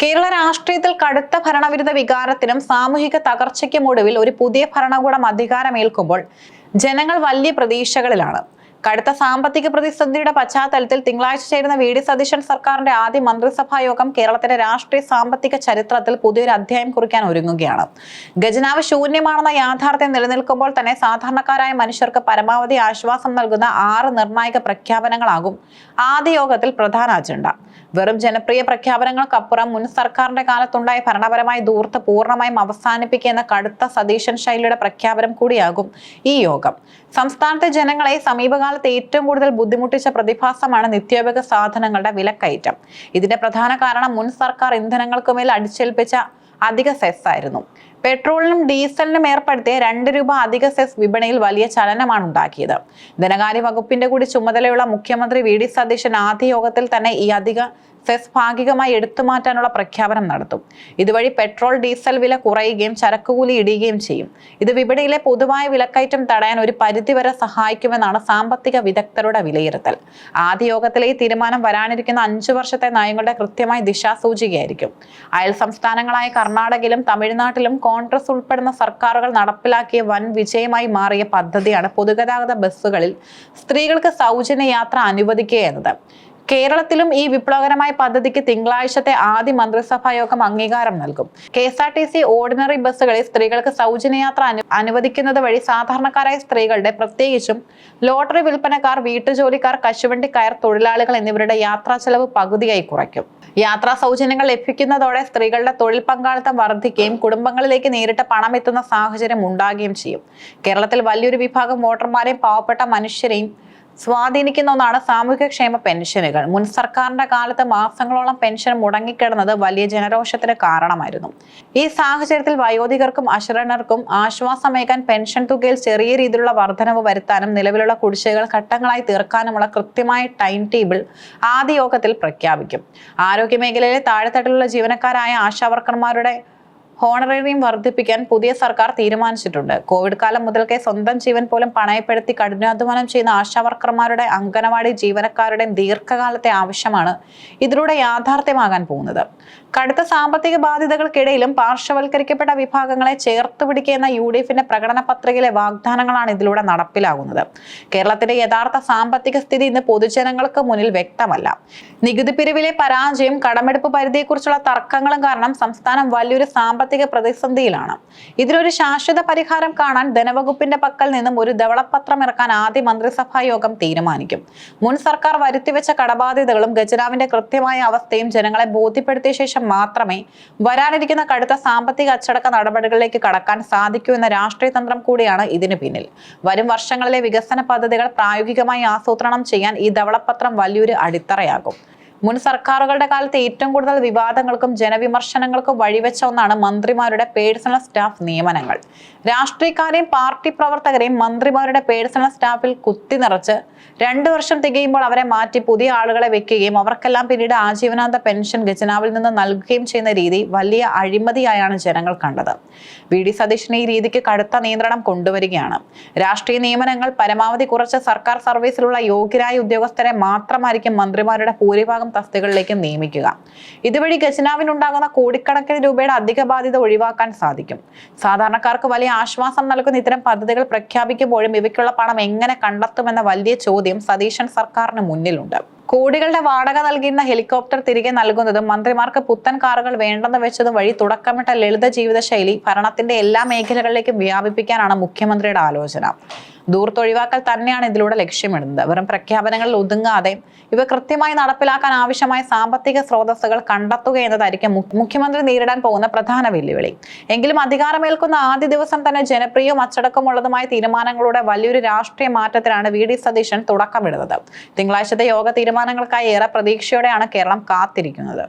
കേരള രാഷ്ട്രീയത്തിൽ കടുത്ത ഭരണവിരുദ്ധ വികാരത്തിനും സാമൂഹിക തകർച്ചയ്ക്കും ഒടുവിൽ ഒരു പുതിയ ഭരണകൂടം അധികാരമേൽക്കുമ്പോൾ ജനങ്ങൾ വലിയ പ്രതീക്ഷകളിലാണ്. കടുത്ത സാമ്പത്തിക പ്രതിസന്ധിയുടെ പശ്ചാത്തലത്തിൽ തിങ്കളാഴ്ച ചേരുന്ന വി ഡി സതീശൻ സർക്കാരിന്റെ ആദ്യ മന്ത്രിസഭാ യോഗം കേരളത്തിന്റെ രാഷ്ട്രീയ സാമ്പത്തിക ചരിത്രത്തിൽ പുതിയൊരു അധ്യായം കുറിക്കാൻ ഒരുങ്ങുകയാണ്. ഖജനാവ് ശൂന്യമാണെന്ന യാഥാർത്ഥ്യം നിലനിൽക്കുമ്പോൾ തന്നെ സാധാരണക്കാരായ മനുഷ്യർക്ക് പരമാവധി ആശ്വാസം നൽകുന്ന 6 നിർണായക പ്രഖ്യാപനങ്ങളാകും ആദ്യ യോഗത്തിൽ പ്രധാന അജണ്ട. വെറും ജനപ്രിയ പ്രഖ്യാപനങ്ങൾക്കപ്പുറം മുൻ സർക്കാരിന്റെ കാലത്തുണ്ടായ ഭരണപരമായ ധൂർത്ത് പൂർണ്ണമായും അവസാനിപ്പിക്കുന്ന കടുത്ത സതീശൻ ശൈലിയുടെ പ്രഖ്യാപനം കൂടിയാകും ഈ യോഗം. സംസ്ഥാനത്തെ ജനങ്ങളെ സമീപകാലത്ത് ഏറ്റവും കൂടുതൽ ബുദ്ധിമുട്ടിച്ച പ്രതിഭാസമാണ് നിത്യോപയോഗ സാധനങ്ങളുടെ വിലക്കയറ്റം. ഇതിന്റെ പ്രധാന കാരണം മുൻ സർക്കാർ ഇന്ധനങ്ങൾക്കുമേൽ അടിച്ചേൽപ്പിച്ച അധിക സെസ് ആയിരുന്നു. പെട്രോളിനും ഡീസലിനും ഏർപ്പെടുത്തിയ 2 രൂപ അധിക സെസ് വിപണിയിൽ വലിയ ചലനമാണ് ഉണ്ടാക്കിയത്. ധനകാര്യ വകുപ്പിന്റെ കൂടി ചുമതലയുള്ള മുഖ്യമന്ത്രി വി ഡി സതീശൻ ആദ്യ യോഗത്തിൽ തന്നെ ഈ അധിക സെസ് ഭാഗികമായി എടുത്തുമാറ്റാനുള്ള പ്രഖ്യാപനം നടത്തും. ഇതുവഴി പെട്രോൾ ഡീസൽ വില കുറയുകയും ചരക്കുകൂലി ഇടിയുകയും ചെയ്യും. ഇത് വിപണിയിലെ പൊതുവായ വിലക്കയറ്റം തടയാൻ ഒരു പരിധിവരെ സഹായിക്കുമെന്നാണ് സാമ്പത്തിക വിദഗ്ധരുടെ വിലയിരുത്തൽ. ആദ്യ യോഗത്തിലെ ഈ തീരുമാനം വരാനിരിക്കുന്ന 5 വർഷത്തെ നയങ്ങളുടെ കൃത്യമായ ദിശാസൂചികയായിരിക്കും. അയൽ സംസ്ഥാനങ്ങളായ കർണാടകയിലും തമിഴ്നാട്ടിലും കോൺഗ്രസ് ഉൾപ്പെടുന്ന സർക്കാരുകൾ നടപ്പിലാക്കിയ വൻ വിജയമായി മാറിയ പദ്ധതിയാണ് പൊതുഗതാഗത ബസ്സുകളിൽ സ്ത്രീകൾക്ക് സൗജന്യ യാത്ര അനുവദിക്കുക എന്നത്. കേരളത്തിലും ഈ വിപ്ലവകരമായ പദ്ധതിക്ക് തിങ്കളാഴ്ചത്തെ ആദ്യ മന്ത്രിസഭാ യോഗം അംഗീകാരം നൽകും. KSRTC ഓർഡിനറി ബസ്സുകളിൽ സ്ത്രീകൾക്ക് സൗജന്യ യാത്ര അനുവദിക്കുന്നത് വഴി സാധാരണക്കാരായ സ്ത്രീകളുടെ, പ്രത്യേകിച്ചും ലോട്ടറി വിൽപ്പനക്കാർ, വീട്ടുജോലിക്കാർ, കശുവണ്ടി കയർ തൊഴിലാളികൾ എന്നിവരുടെ യാത്രാ ചെലവ് പകുതിയായി കുറയ്ക്കും. യാത്രാ സൗജന്യങ്ങൾ ലഭിക്കുന്നതോടെ സ്ത്രീകളുടെ തൊഴിൽ പങ്കാളിത്തം വർദ്ധിക്കുകയും കുടുംബങ്ങളിലേക്ക് നേരിട്ട് പണം എത്തുന്ന സാഹചര്യം ഉണ്ടാകുകയും ചെയ്യും. കേരളത്തിൽ വലിയൊരു വിഭാഗം വോട്ടർമാരെയും പാവപ്പെട്ട മനുഷ്യരെയും സ്വാധീനിക്കുന്ന ഒന്നാണ് സാമൂഹ്യക്ഷേമ പെൻഷനുകൾ. മുൻ സർക്കാരിന്റെ കാലത്ത് മാസങ്ങളോളം പെൻഷൻ മുടങ്ങിക്കിടന്നത് വലിയ ജനരോഷത്തിന് കാരണമായിരുന്നു. ഈ സാഹചര്യത്തിൽ വയോധികർക്കും അശരണർക്കും ആശ്വാസമേകാൻ പെൻഷൻ തുകയിൽ ചെറിയ രീതിയിലുള്ള വർധനവ് വരുത്താനും നിലവിലുള്ള കുടിശ്ശികകൾ ഘട്ടങ്ങളായി തീർക്കാനുമുള്ള കൃത്യമായ ടൈം ടേബിൾ ആദ്യ യോഗത്തിൽ പ്രഖ്യാപിക്കും. ആരോഗ്യ മേഖലയിലെ താഴെത്തട്ടിലുള്ള ജീവനക്കാരായ ആശാവർക്കർമാരുടെ ഹോണറേറിയം വർദ്ധിപ്പിക്കാൻ പുതിയ സർക്കാർ തീരുമാനിച്ചിട്ടുണ്ട്. കോവിഡ് കാലം മുതൽക്കേ സ്വന്തം ജീവൻ പോലും പണയപ്പെടുത്തി കഠിനാധ്വാനം ചെയ്യുന്ന ആശാവർക്കർമാരുടെ, അംഗനവാടി ജീവനക്കാരുടെയും ദീർഘകാലത്തെ ആവശ്യമാണ് ഇതിലൂടെ യാഥാർത്ഥ്യമാകാൻ പോകുന്നത്. കടുത്ത സാമ്പത്തിക ബാധ്യതകൾക്കിടയിലും പാർശ്വവൽക്കരിക്കപ്പെട്ട വിഭാഗങ്ങളെ ചേർത്ത് പിടിക്കുന്ന UDFന്റെ പ്രകടന പത്രികയിലെ വാഗ്ദാനങ്ങളാണ് ഇതിലൂടെ നടപ്പിലാകുന്നത്. കേരളത്തിന്റെ യഥാർത്ഥ സാമ്പത്തിക സ്ഥിതി ഇന്ന് പൊതുജനങ്ങൾക്ക് മുന്നിൽ വ്യക്തമല്ല. നികുതി പിരിവിലെ പരാജയം, കടമെടുപ്പ് പരിധിയെക്കുറിച്ചുള്ള തർക്കങ്ങളും കാരണം സംസ്ഥാനം വലിയൊരു സാമ്പത്തിക പ്രതിസന്ധിയിലാണ്. ഇതിനൊരു ശാശ്വത പരിഹാരം കാണാൻ ധനവകുപ്പിന്റെ പക്കൽ നിന്നും ഒരു ധവളപത്രം ഇറക്കാൻ ആദ്യ മന്ത്രിസഭാ യോഗം തീരുമാനിക്കും. മുൻ സർക്കാർ വരുത്തിവെച്ച കടബാധ്യതകളും ഖജനാവിന്റെ കൃത്യമായ അവസ്ഥയും ജനങ്ങളെ ബോധ്യപ്പെടുത്തിയ ശേഷം മാത്രമേ വരാനിരിക്കുന്ന കടുത്ത സാമ്പത്തിക അച്ചടക്ക നടപടികളിലേക്ക് കടക്കാൻ സാധിക്കൂ എന്ന രാഷ്ട്രീയ തന്ത്രം കൂടിയാണ് ഇതിന് പിന്നിൽ. വരും വർഷങ്ങളിലെ വികസന പദ്ധതികൾ പ്രായോഗികമായി ആസൂത്രണം ചെയ്യാൻ ഈ ധവളപത്രം വലിയൊരു അടിത്തറയാകും. മുൻ സർക്കാരുകളുടെ കാലത്ത് ഏറ്റവും കൂടുതൽ വിവാദങ്ങൾക്കും ജനവിമർശനങ്ങൾക്കും വഴിവെച്ച ഒന്നാണ് മന്ത്രിമാരുടെ പേഴ്സണൽ സ്റ്റാഫ് നിയമനങ്ങൾ. രാഷ്ട്രീയക്കാരെയും പാർട്ടി പ്രവർത്തകരെയും മന്ത്രിമാരുടെ പേഴ്സണൽ സ്റ്റാഫിൽ കുത്തി നിറച്ച് 2 വർഷം തികയുമ്പോൾ അവരെ മാറ്റി പുതിയ ആളുകളെ വെക്കുകയും അവർക്കെല്ലാം പിന്നീട് ആജീവനാന്ത പെൻഷൻ ഖജനാവിൽ നിന്ന് നൽകുകയും ചെയ്യുന്ന രീതി വലിയ അഴിമതിയായാണ് ജനങ്ങൾ കണ്ടത്. വി ഡി സതീശൻ ഈ രീതിക്ക് കടുത്ത നിയന്ത്രണം കൊണ്ടുവരികയാണ്. രാഷ്ട്രീയ നിയമനങ്ങൾ പരമാവധി കുറച്ച് സർക്കാർ സർവീസിലുള്ള യോഗ്യരായ ഉദ്യോഗസ്ഥരെ മാത്രമായിരിക്കും മന്ത്രിമാരുടെ ഭൂരിഭാഗം തസ്തികകളിലേക്ക് നിയമിക്കുക. ഇതുവഴി ഖജനാവിനുണ്ടാകുന്ന കോടിക്കണക്കിന് രൂപയുടെ അധിക ബാധ്യത ഒഴിവാക്കാൻ സാധിക്കും. സാധാരണക്കാർക്ക് വലിയ ആശ്വാസം നൽകുന്ന ഇത്തരം പദ്ധതികൾ പ്രഖ്യാപിക്കുമ്പോഴും ഇവയ്ക്കുള്ള പണം എങ്ങനെ കണ്ടെത്തുമെന്ന വലിയ ചോദ്യം സതീശൻ സർക്കാരിന് മുന്നിലുണ്ട്. കോടികളുടെ വാടക നൽകിയിരുന്ന ഹെലികോപ്റ്റർ തിരികെ നൽകുന്നതും മന്ത്രിമാർക്ക് പുത്തൻ കാറുകൾ വേണ്ടെന്ന് വെച്ചതും വഴി തുടക്കമിട്ട ലളിത ജീവിതശൈലി ഭരണത്തിന്റെ എല്ലാ മേഖലകളിലേക്കും വ്യാപിപ്പിക്കാനാണ് മുഖ്യമന്ത്രിയുടെ ആലോചന. ദൂർത്തൊഴിവാക്കൽ തന്നെയാണ് ഇതിലൂടെ ലക്ഷ്യമിടുന്നത്. വെറും പ്രഖ്യാപനങ്ങളിൽ ഒതുങ്ങാതെ ഇവ കൃത്യമായി നടപ്പിലാക്കാൻ ആവശ്യമായ സാമ്പത്തിക സ്രോതസ്സുകൾ കണ്ടെത്തുക എന്നതായിരിക്കും മുഖ്യമന്ത്രി നേരിടാൻ പോകുന്ന പ്രധാന വെല്ലുവിളി. എങ്കിലും അധികാരമേൽക്കുന്ന ആദ്യ ദിവസം തന്നെ ജനപ്രിയവും അച്ചടക്കമുള്ളതുമായ തീരുമാനങ്ങളുടെ വലിയൊരു രാഷ്ട്രീയ മാറ്റത്തിനാണ് വി ഡി സതീശൻ തുടക്കമിടുന്നത്. തിങ്കളാഴ്ചത്തെ യോഗ തീരുമാനങ്ങൾക്കായി ഏറെ പ്രതീക്ഷയോടെയാണ് കേരളം കാത്തിരിക്കുന്നത്.